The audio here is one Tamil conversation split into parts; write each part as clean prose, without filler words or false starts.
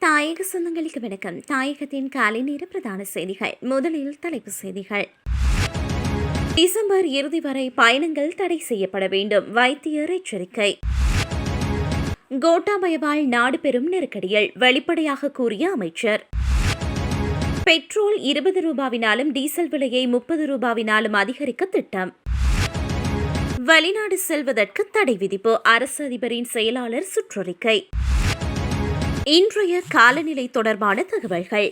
தாயக சொந்தங்களுக்கு வணக்கம். தாயகத்தின் காலை நேர பிரதான செய்திகள். முதலில் தலைப்புச் செய்திகள். டிசம்பர் இறுதி வரை பயணங்கள் தடை செய்யப்பட வேண்டும், வைத்தியர் எச்சரிக்கை. கோட்டாபயவால் நாடு பெரும் நெருக்கடியில், வெளிப்படையாக கூறிய அமைச்சர். பெட்ரோல் 20 ரூபாவினாலும் டீசல் விலையை 30 ரூபாவினாலும் அதிகரிக்க திட்டம். வெளிநாடு செல்வதற்கு தடை விதிப்பு, அரசு அதிபரின் செயலாளர் சுற்றறிக்கை. இன்றைய காலநிலை தொடர்பான தகவல்கள்.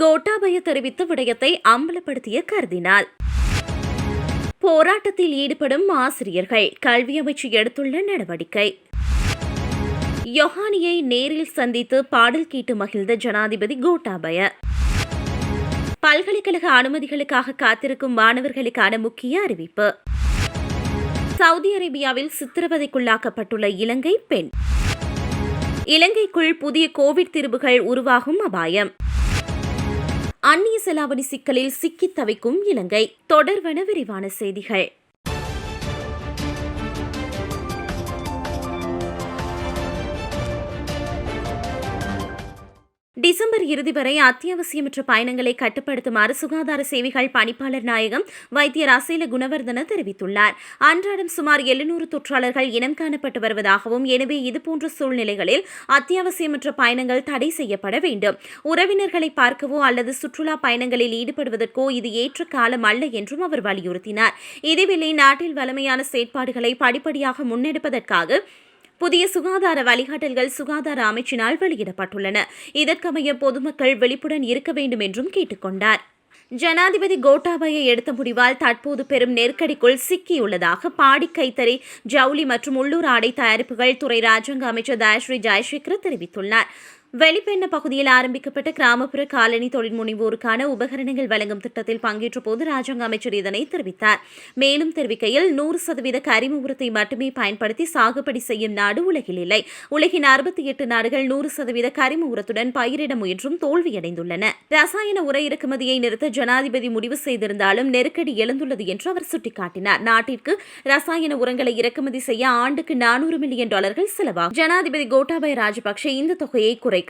கோட்டாபய தெரிவித்த விடயத்தை அம்பலப்படுத்திய கர்தினால். போராட்டத்தில் ஈடுபடும் ஆசிரியர்கள், கல்வி அமைச்சு எடுத்துள்ள நடவடிக்கை. யோஹானியை நேரில் சந்தித்து பாடல் கேட்டு மகிழ்ந்த ஜனாதிபதி கோட்டாபய. பல்கலைக்கழக அனுமதிகளுக்காக காத்திருக்கும் மாணவர்களுக்கான முக்கிய அறிவிப்பு. சவுதி அரேபியாவில் சித்திரவதைக்குள்ளாக்கப்பட்டுள்ள இலங்கை பெண். இலங்கைக்குள் புதிய கோவிட் தீர்வுகள் உருவாகும் அபாயம். அந்நிய செலாவணி சிக்கலில் சிக்கித் தவிக்கும் இலங்கை. தொடர்வன விரிவான செய்திகள். டிசம்பர் இறுதி வரை அத்தியாவசியமற்ற பயணங்களை கட்டுப்படுத்துமாறு சுகாதார சேவைகள் பணிப்பாளர் நாயகம் வைத்தியர் அசேல குணவர்தன தெரிவித்துள்ளார். அன்றாடம் சுமார் 700 தொற்றாளர்கள் இனம் காணப்பட்டு வருவதாகவும், எனவே இதுபோன்ற சூழ்நிலைகளில் அத்தியாவசியமற்ற பயணங்கள் தடை செய்யப்பட வேண்டும். உறவினர்களை பார்க்கவோ அல்லது சுற்றுலா பயணங்களில் ஈடுபடுவதற்கோ இது ஏற்ற காலம் அல்ல என்றும் அவர் வலியுறுத்தினார். இதேவேளை நாட்டில் வலிமையான செயற்பாடுகளை படிப்படியாக முன்னெடுப்பதற்காக புதிய சுகாதார வழிகாட்டல்கள் சுகாதார அமைச்சினால் வெளியிடப்பட்டுள்ளன. இதற்கமைய பொதுமக்கள் விழிப்புடன் இருக்க வேண்டும் என்றும் கேட்டுக் கொண்டார். ஜனாதிபதி கோட்டாபய எடுத்த முடிவால் தற்போது பெரும் நெருக்கடிக்குள் சிக்கியுள்ளதாக பாடி கைத்தறி, ஜவுளி மற்றும் உள்ளூர் ஆடை தயாரிப்புகள் துறை ராஜாங்க அமைச்சர் தயாஸ்ரீ ஜெயசேகர் தெரிவித்துள்ளார். வெளிப்பெண்ண பகுதியில் ஆரம்பிக்கப்பட்ட கிராமப்புற காலனி தொழில் முனைவோருக்கான உபகரணங்கள் வழங்கும் திட்டத்தில் பங்கேற்ற போது ராஜாங்க அமைச்சர் இதனை தெரிவித்தார். மேலும் தெரிவிக்கையில் 100% கரிம உரத்தை மட்டுமே பயன்படுத்தி சாகுபடி செய்யும் நாடு உலகில் இல்லை. உலகின் 68 நாடுகள் 100% கரிம உரத்துடன் பயிரிட முயன்றும் தோல்வியடைந்துள்ளன. ரசாயன உர இறக்குமதியை நிறுத்த ஜனாதிபதி முடிவு செய்திருந்தாலும் நெருக்கடி எழுந்துள்ளது என்று அவர் சுட்டிக்காட்டினார். நாட்டிற்கு ரசாயன உரங்களை இறக்குமதி செய்ய ஆண்டுக்கு $400 மில்லியன் செலவாகும். ஜனாதிபதி கோட்டாபய ராஜபக்ஷ இந்த தொகையை குறைக்க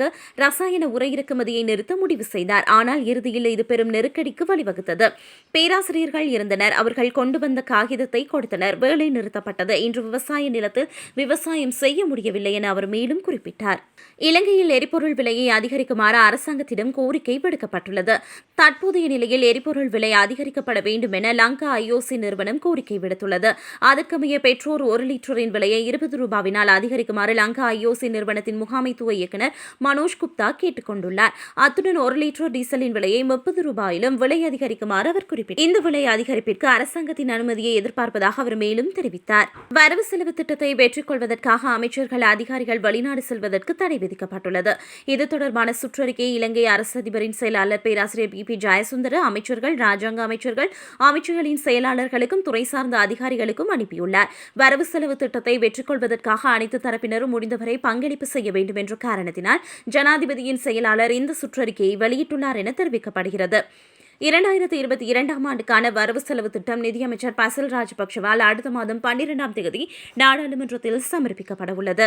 ரசாயன உர இறக்குமதியை நிறுத்த முடிவு செய்தார். ஆனால் இறுதியில் இது பெரும் நெருக்கடிக்கு வழிவகுத்தது. பேராசிரியர்கள் இருந்தனர், அவர்கள் கொண்டு வந்த காகிதத்தை கொடுத்தனர், வேலை நிறுத்தப்பட்டது. இன்று விவசாய நிலத்தில் விவசாயம் செய்ய முடியவில்லை என அவர் மேலும் குறிப்பிட்டார். இலங்கையில் எரிபொருள் விலையை அதிகரிக்குமாறு அரசாங்கத்திடம் கோரிக்கை விடுக்கப்பட்டுள்ளது. தற்போதைய நிலையில் எரிபொருள் விலை அதிகரிக்கப்பட வேண்டும் என லங்கா ஐஓசி நிறுவனம் கோரிக்கை விடுத்துள்ளது. அதற்கமைய பெட்ரோல் 1 லிட்டரின் விலையை 20 ரூபாவினால் அதிகரிக்குமாறு லங்கா ஐஓசி நிறுவனத்தின் முகாமைத்துவ இயக்குநர் மனோஜ் குப்தா கேட்டுக் கொண்டுள்ளார். அத்துடன் 1 லிட்டர் டீசலின் விலையை 30 ரூபாயிலும் விலை அதிகரிக்குமாறு அவர் குறிப்பிட்டார். இந்த விலை அதிகரிப்பிற்கு அரசாங்கத்தின் அனுமதியை எதிர்பார்ப்பதாக அவர் மேலும் தெரிவித்தார். வரவு செலவு திட்டத்தை வெற்றிக் கொள்வதற்காக அமைச்சர்கள், அதிகாரிகள் வெளிநாடு செல்வதற்கு தடை விதிக்கப்பட்டுள்ளது. இது தொடர்பான சுற்றறிக்கையை இலங்கை அரசு அதிபரின் செயலாளர் பேராசிரியர் பி ஜெயசுந்தர அமைச்சர்கள், ராஜாங்க அமைச்சர்கள், அமைச்சர்களின் செயலாளர்களுக்கும் துறை சார்ந்த அதிகாரிகளுக்கும் அனுப்பியுள்ளார். வரவு செலவு திட்டத்தை வெற்றிக் கொள்வதற்காக அனைத்து தரப்பினரும் முடிந்தவரை பங்களிப்பு செய்ய வேண்டும் என்ற காரணத்தினால் ஜனாதிபதியின் செயலாளர் இந்த சுற்றறிக்கையை வெளியிட்டுள்ளார் என தெரிவிக்கப்படுகிறது. 2022 ஆண்டுக்கான வரவு செலவு திட்டம் நிதியமைச்சர் பசில் ராஜபக்ஷவால் அடுத்த மாதம் 12ஆம் தேதி நாடாளுமன்றத்தில் சமர்ப்பிக்கப்பட உள்ளது.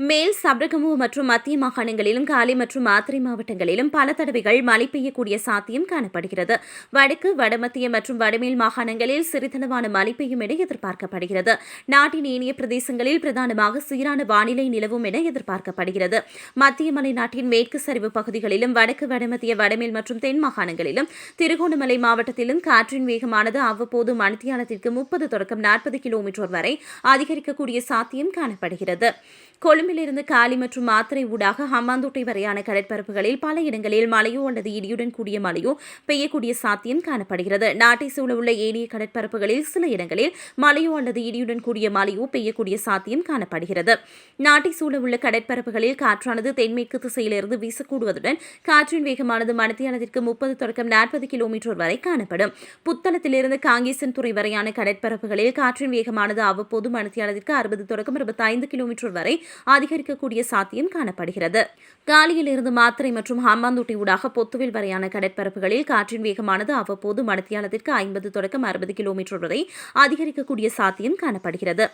மேல் சப்ரகமு மற்றும் மத்திய மாகாணங்களிலும் காலி மற்றும் மாத்திரை மாவட்டங்களிலும் பல தடவைகள் மழை பெய்யக்கூடிய சாத்தியம் காணப்படுகிறது. வடக்கு, வடமத்திய மற்றும் வடமேல் மாகாணங்களில் சிறிதளவான மழை பெய்யும் என எதிர்பார்க்கப்படுகிறது. நாட்டின் ஏனைய பிரதேசங்களில் பிரதானமாக சீரான வானிலை நிலவும் என எதிர்பார்க்கப்படுகிறது. மத்திய மலைநாட்டின் மேற்கு சரிவு பகுதிகளிலும் வடக்கு, வடமத்திய, வடமேல் மற்றும் தென் மாகாணங்களிலும் திருகோணமலை மாவட்டத்திலும் காற்றின் வேகமானது அவ்வப்போது மணித்தியாலத்திற்கு 30 தொடக்கம் 40 கிலோமீட்டர் வரை அதிகரிக்கக்கூடிய சாத்தியம் காணப்படுகிறது. கொழும்பிலிருந்து காலி மற்றும் மாத்திரை ஊடாக ஹம்பாந்தோட்டை வரையான கடற்பரப்புகளில் பல இடங்களில் மழையோ அல்லது இடியுடன் கூடிய மழையோ பெய்யக்கூடிய சாத்தியம் காணப்படுகிறது. நாட்டை சூழவுள்ள ஏனைய கடற்பரப்புகளில் சில இடங்களில் மழையோ அல்லது இடியுடன் கூடிய மழையோ பெய்யக்கூடிய சாத்தியம் காணப்படுகிறது. நாட்டை சூழவுள்ள கடற்பரப்புகளில் காற்றானது தென்மேற்கு திசையிலிருந்து வீசக்கூடுவதுடன் காற்றின் வேகமானது மணித்தியாலத்திற்கு 30 தொடக்கம் 40 கிலோமீட்டர் வரை காணப்படும். புத்தளத்திலிருந்து காங்கேசன் துறை வரையான கடற்பரப்புகளில் காற்றின் வேகமானது அவ்வப்போது மணித்தியாலத்திற்கு 60 தொடக்கம் 65 கிலோமீட்டர் வரை அதிகரிக்கக்கூடிய சாத்தியம் காணப்படுகிறது. காலியிலிருந்து மாத்திரை மற்றும் ஹம்பாந்தோட்டை ஊடாக பொத்துவில் வரையான கடற்பரப்புகளில் காற்றின் வேகமானது அவ்வப்போது மணித்தியாலத்திற்கு 50 தொடக்கம் 60 கிலோமீட்டர் வரை அதிகரிக்கக்கூடிய சாத்தியம் காணப்படுகிறது.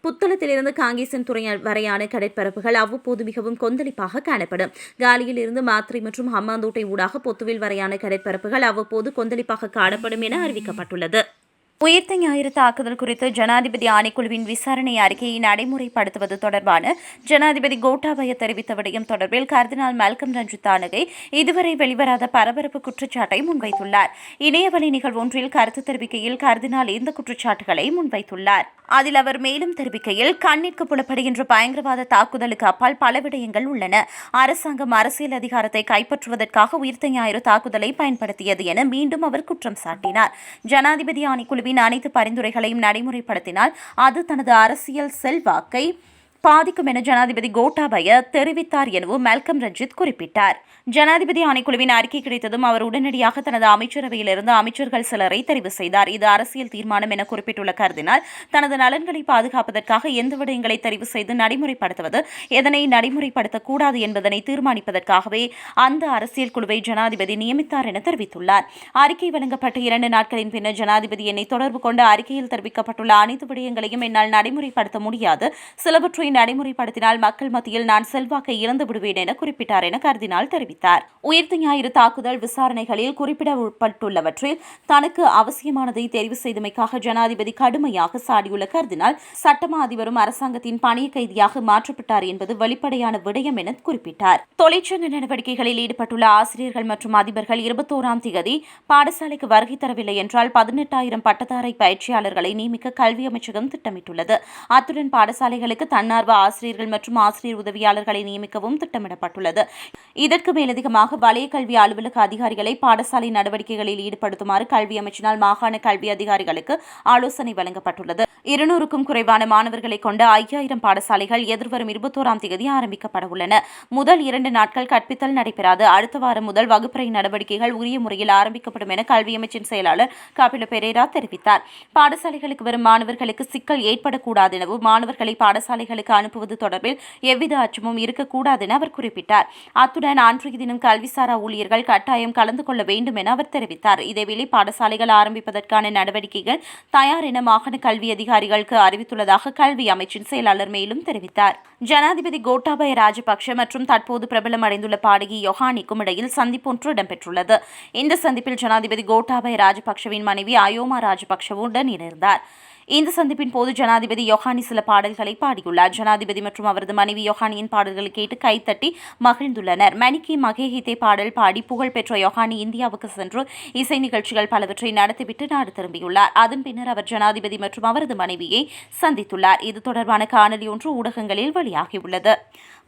புத்தளத்திலிருந்து காங்கேசன் துறை வரையான கடற்பரப்புகள் அவ்வப்போது மிகவும் கொந்தளிப்பாக காணப்படும். காலியில் இருந்து மாத்திரை மற்றும் ஹம்மாந்தோட்டை ஊடாக பொத்துவில் வரையான கடற்பரப்புகள் அவ்வப்போது கொந்தளிப்பாக காணப்படும் என அறிவிக்கப்பட்டுள்ளது. உயிர்த்த ஞாயிறு தாக்குதல் குறித்து ஜனாதிபதி ஆணைக்குழுவின் விசாரணை அறிக்கையை நடைமுறைப்படுத்துவது தொடர்பான ஜனாதிபதி கோட்டாபய தெரிவித்த விடயம் தொடர்பில் கர்தினால் மால்கம் ரஞ்சித் தானகை இதுவரை வெளிவராத பரபரப்பு குற்றச்சாட்டை முன்வைத்துள்ளார். இணையவழி நிகழ்வொன்றில் கருத்து தெரிவிக்கையில் கர்தினால் இந்த குற்றச்சாட்டுகளை முன்வைத்துள்ளார். அதில் அவர் மேலும் தெரிவிக்கையில், கண்ணிற்கு புலப்படுகின்ற பயங்கரவாத தாக்குதலுக்கு அப்பால் பல விடயங்கள் உள்ளன. அரசாங்கம் அரசியல் அதிகாரத்தை கைப்பற்றுவதற்காக உயிர்த்த ஞாயிறு தாக்குதலை பயன்படுத்தியது என மீண்டும் அவர் குற்றம் சாட்டினார். ஜனாதிபதி ஆணைக்குழுவின் அனைத்து பரிந்துரைகளையும் நடைமுறைப்படுத்தினால் அது தனது அரசியல் செல்வாக்கை பாதிக்கும் என ஜனாதிபதி கோட்டாபய தெரிவித்தார் எனவும் மால்கம் ரஞ்சித் குறிப்பிட்டார். ஜனாதிபதி ஆணைக்குழுவின் அறிக்கை கிடைத்ததும் அவர் உடனடியாக தனது அமைச்சரவையிலிருந்து அமைச்சர்கள் சிலரை தெரிவு செய்தார். இது அரசியல் தீர்மானம் என குறிப்பிட்டுள்ள கருதினால் தனது நலன்களை பாதுகாப்பதற்காக எந்த விடயங்களை தெரிவு செய்து நடைமுறைப்படுத்துவது, எதனை நடைமுறைப்படுத்தக்கூடாது என்பதனை தீர்மானிப்பதற்காகவே அந்த அரசியல் குழுவை ஜனாதிபதி நியமித்தார் என தெரிவித்துள்ளார். அறிக்கை வழங்கப்பட்ட 2 நாட்களின் பின்னர் ஜனாதிபதி என்னை தொடர்பு கொண்டு அறிக்கையில் தெரிவிக்கப்பட்டுள்ள அனைத்து விடயங்களையும் என்னால் நடைமுறைப்படுத்த முடியாது, சிலவற்றை நடைமுறைப்படுத்தினால் மக்கள் மத்தியில் நான் செல்வாக்கை இழந்து விடுவேன் என குறிப்பிட்டார் என கர்தினால் தெரிவித்தார். உயிர்த்த ஞாயிறு தாக்குதல் விசாரணைகளில் குறிப்பிடப்பட்டுள்ளவற்றில் தனக்கு அவசியமானதை தெரிவு செய்தமைக்காக ஜனாதிபதி கடுமையாக சாடியுள்ள கர்தினால் சட்டமா அதிபரும் அரசாங்கத்தின் பணிய கைதியாக மாற்றப்பட்டார் என்பது வெளிப்படையான விடயம் என குறிப்பிட்டார். தொழிற்சங்க நடவடிக்கைகளில் ஈடுபட்டுள்ள ஆசிரியர்கள் மற்றும் அதிபர்கள் 21ஆம் தேதி பாடசாலைக்கு வருகை தரவில்லை என்றால் 18,000 பட்டதாரி பயிற்சியாளர்களை நியமிக்க கல்வி அமைச்சகம் திட்டமிட்டுள்ளது. அத்துடன் பாடசாலைகளுக்கு தன்னார்வ ஆசிரியர்கள் மற்றும் ஆசிரியர் உதவியாளர்களை நியமிக்கவும் திட்டமிடப்பட்டுள்ளது. இதற்கு மேலதிகமாக வலய கல்வி அலுவலக அதிகாரிகளை பாடசாலை நடவடிக்கைகளில் ஈடுபடுத்துமாறு கல்வி அமைச்சினால் மாகாண கல்வி அதிகாரிகளுக்கு ஆலோசனை வழங்கப்பட்டுள்ளது. 200க்கும் குறைவான மாணவர்களை கொண்ட 5000 பாடசாலைகள் எதிர்வரும் 21ஆம் தேதி ஆரம்பிக்கப்பட உள்ளன. முதல் 2 நாட்கள் கற்பித்தல் நடைபெறாது. அடுத்த வாரம் முதல் வகுப்பறை நடவடிக்கைகள் உரிய முறையில் ஆரம்பிக்கப்படும் என கல்வி அமைச்சின் செயலாளர் காபில பெரேரா தெரிவித்தார். பாடசாலைகளுக்கு வரும் மாணவர்களுக்கு சிக்கல் ஏற்படக்கூடாது எனவும் மாணவர்களை பாடசாலைகளுக்கு அனுப்புவது தொடர்பில் எவ்வித அச்சமும் இருக்கக்கூடாது என அவர் குறிப்பிட்டார். அத்துடன் அன்றைய தினம் கல்விசாரா ஊழியர்கள் கட்டாயம் கலந்து கொள்ள வேண்டும் என அவர் தெரிவித்தார். இதேவேளை பாடசாலைகள் ஆரம்பிப்பதற்கான நடவடிக்கைகள் தயார் என மாகாண கல்வி அதிகாரிகளுக்கு அறிவித்துள்ளதாக கல்வி அமைச்சின் செயலாளர் மேலும் தெரிவித்தார். ஜனாதிபதி கோட்டாபய ராஜபக்ஷ மற்றும் தற்போது பிரபலம் அடைந்துள்ள பாடகி யோஹானிக்கும் இடையில் சந்திப்பொன்று இடம்பெற்றுள்ளது. இந்த சந்திப்பில் ஜனாதிபதி கோட்டாபய ராஜபக்ஷவின் மனைவி அயோமா ராஜபக்ஷவுடன் இணைந்தார். இந்த சந்திப்பின் போது ஜனாதிபதி யோஹானி சில பாடல்களை பாடியுள்ளார். ஜனாதிபதி மற்றும் அவரது மனைவி யோஹானியின் பாடல்களை கேட்டு கைத்தட்டி மகிழ்ந்துள்ளனர். மணிக்கி மகேஹிதே பாடல் பாடி புகழ்பெற்ற யோஹானி இந்தியாவுக்கு சென்று இசை நிகழ்ச்சிகள் பலவற்றை நடத்திவிட்டு நாடு திரும்பியுள்ளார். அதன் பின்னர் அவர் ஜனாதிபதி மற்றும் அவரது மனைவியை சந்தித்துள்ளார். இது தொடர்பான காணொலி ஒன்று ஊடகங்களில் வெளியாகியுள்ளது.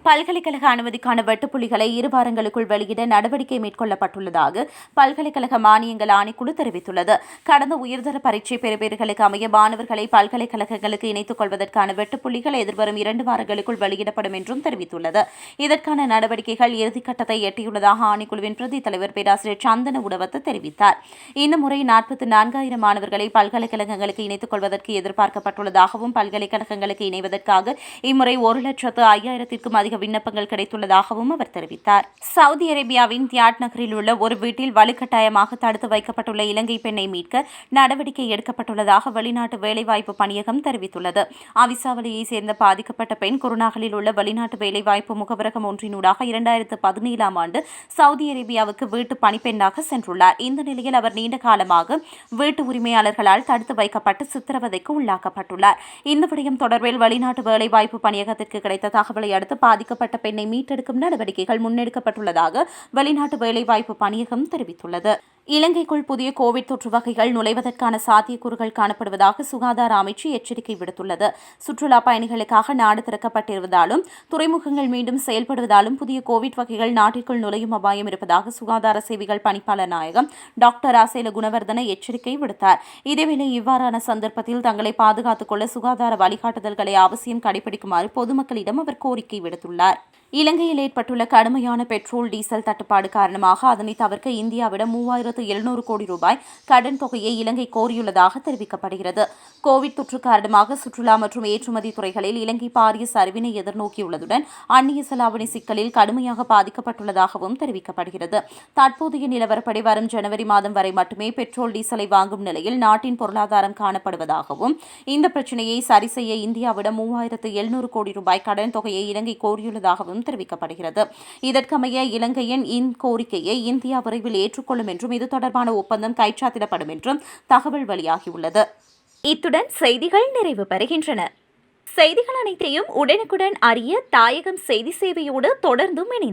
பல்கலைக்கழக அனுமதிக்கான வெட்டுப்புள்ளிகளை 2 வாரங்களுக்குள் வெளியிட நடவடிக்கை மேற்கொள்ளப்பட்டுள்ளதாக பல்கலைக்கழக மானியங்கள் ஆணைக்குழு தெரிவித்துள்ளது. கடந்த உயர்தர பரீட்சை பெறுபேறுகளுக்கு அமைய மாணவர்களை பல்கலைக்கழகங்களுக்கு இணைத்துக் கொள்வதற்கான வெட்டுப்புள்ளிகள் எதிர்வரும் 2 வாரங்களுக்குள் வெளியிடப்படும் என்றும் தெரிவித்துள்ளது. இதற்கான நடவடிக்கைகள் இறுதிக்கட்டத்தை எட்டியுள்ளதாக ஆணைக்குழுவின் பிரதி தலைவர் பேராசிரியர் சந்தன உடவத்து தெரிவித்தார். இந்த முறை 44,000 மாணவர்களை பல்கலைக்கழகங்களுக்கு இணைத்துக் கொள்வதற்கு எதிர்பார்க்கப்பட்டுள்ளதாகவும் பல்கலைக்கழகங்களுக்கு இணைவதற்காக இம்முறை 1,05,000க்கும் அதிக விண்ணப்பங்கள் கிடைத்துள்ளதாகவும் அவர் தெரிவித்தார். சவுதி அரேபியாவின் தியாட் நகரில் உள்ள ஒரு வீட்டில் வலுக்கட்டாயமாக தடுத்து வைக்கப்பட்டுள்ள இலங்கை பெண்ணை மீட்க நடவடிக்கை எடுக்கப்பட்டுள்ளதாக வெளிநாட்டு வேலைவாய்ப்பு பணியகம் தெரிவித்துள்ளது. அவிசாவளியை சேர்ந்த பாதிக்கப்பட்ட பெண் குருநாகலில் உள்ள வெளிநாட்டு வேலைவாய்ப்பு முகவரகம் ஒன்றினூடாக 2017ஆம் ஆண்டு சவுதி அரேபியாவுக்கு வீட்டு பணிப்பெண்ணாக சென்றுள்ளார். இந்த நிலையில் அவர் நீண்ட காலமாக வீட்டு உரிமையாளர்களால் தடுத்து வைக்கப்பட்டு சித்திரவதைக்கு உள்ளாக்கப்பட்டுள்ளார். இந்த விடயம் தொடர்பில் வெளிநாட்டு வேலைவாய்ப்பு பணியகத்திற்கு கிடைத்த தகவலை அடுத்து பாதிக்கப்பட்ட பெண்ணை மீட்டெடுக்கும் நடவடிக்கைகள் முன்னெடுக்கப்பட்டுள்ளதாக வெளிநாட்டு வேலைவாய்ப்பு பணியகம் தெரிவித்துள்ளது. இலங்கைக்குள் புதிய கோவிட் தொற்று வகைகள் நுழைவதற்கான சாத்தியக்கூறுகள் காணப்படுவதாக சுகாதார அமைச்சு எச்சரிக்கை விடுத்துள்ளது. சுற்றுலா பயணிகளுக்காக நாடு திறக்கப்பட்டிருப்பதாலும் துறைமுகங்கள் மீண்டும் செயல்படுவதாலும் புதிய கோவிட் வகைகள் நாட்டிற்குள் நுழையும் அபாயம் இருப்பதாக சுகாதார சேவைகள் பணிப்பாளர் நாயகம் டாக்டர் ராசேல குணவர்தன எச்சரிக்கை விடுத்தார். இதேவேளை இவ்வாறான சந்தர்ப்பத்தில் தங்களை பாதுகாத்துக் கொள்ள சுகாதார வழிகாட்டுதல்களை அவசியம் கடைபிடிக்குமாறு பொதுமக்களிடம் அவர் கோரிக்கை விடுத்துள்ளார். இலங்கையில் ஏற்பட்டுள்ள கடுமையான பெட்ரோல் டீசல் தட்டுப்பாடு காரணமாக அதனை தவிர்க்க இந்தியாவிடம் 3700 கோடி ரூபாய் கடன் தொகையை இலங்கை கோரியுள்ளதாக தெரிவிக்கப்படுகிறது. கோவிட் தொற்று காரணமாக சுற்றுலா மற்றும் ஏற்றுமதி துறைகளில் இலங்கை பாரிய சரிவினை எதிர்நோக்கியுள்ளதுடன் அந்நிய செலாவணி சிக்கலில் கடுமையாக பாதிக்கப்பட்டுள்ளதாகவும் தெரிவிக்கப்படுகிறது. தற்போதைய நிலவரப்படி வரும் ஜனவரி மாதம் வரை மட்டுமே பெட்ரோல் டீசலை வாங்கும் நிலையில் நாட்டின் பொருளாதாரம் காணப்படுவதாகவும் இந்த பிரச்சினையை சரி செய்ய இந்தியாவிடம் 3700 கோடி ரூபாய் கடன் தொகையை இலங்கை கோரியுள்ளதாகவும் தெரிவிக்கப்படுகிறது. இதற்கமைய இலங்கையின் கோரிக்கையை இந்தியா விரைவில் ஏற்றுக்கொள்ளும் என்றும் இது தொடர்பான ஒப்பந்தம் கைச்சாத்திடப்படும் என்றும் தகவல் வெளியாகியுள்ளது. இத்துடன் செய்திகள் நிறைவு பெறுகின்றன. செய்திகள் அனைத்தையும் உடனுக்குடன் அறிய தாயகம் செய்தி சேவையோடு தொடர்ந்தும்